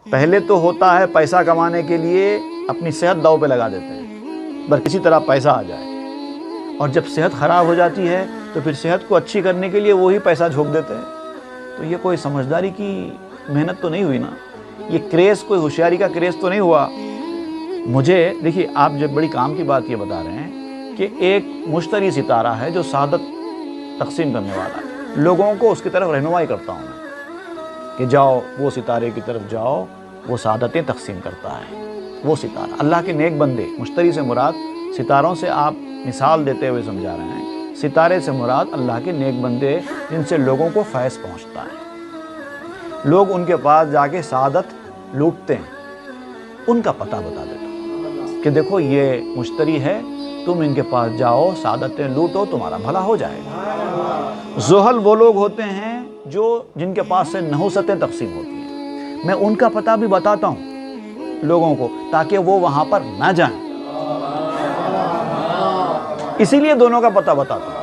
پہلے تو ہوتا ہے پیسہ کمانے کے لیے اپنی صحت داؤ پہ لگا دیتے ہیں، بس کسی طرح پیسہ آ جائے، اور جب صحت خراب ہو جاتی ہے تو پھر صحت کو اچھی کرنے کے لیے وہی پیسہ جھونک دیتے ہیں۔ تو یہ کوئی سمجھداری کی محنت تو نہیں ہوئی نا، یہ کریز کوئی ہوشیاری کا کریز تو نہیں ہوا۔ مجھے دیکھیے، آپ جب بڑی کام کی بات یہ بتا رہے ہیں کہ ایک مشتری ستارہ ہے جو سعادت تقسیم کرنے والا ہے، لوگوں کو اس کی طرف رہنمائی کرتا ہوں میں کہ جاؤ وہ ستارے کی طرف جاؤ، وہ سعادتیں تقسیم کرتا ہے وہ ستارہ۔ اللہ کے نیک بندے، مشتری سے مراد، ستاروں سے آپ مثال دیتے ہوئے سمجھا رہے ہیں، ستارے سے مراد اللہ کے نیک بندے جن سے لوگوں کو فیض پہنچتا ہے، لوگ ان کے پاس جا کے سعادت لوٹتے ہیں، ان کا پتہ بتا دیتا ہوں کہ دیکھو یہ مشتری ہے، تم ان کے پاس جاؤ، سعادتیں لوٹو، تمہارا بھلا ہو جائے گا۔ زحل وہ لوگ ہوتے ہیں جن کے پاس سے نحوستیں تقسیم ہوتی ہیں، میں ان کا پتہ بھی بتاتا ہوں لوگوں کو تاکہ وہ وہاں پر نہ جائیں، اسی لیے دونوں کا پتہ بتاتا ہوں۔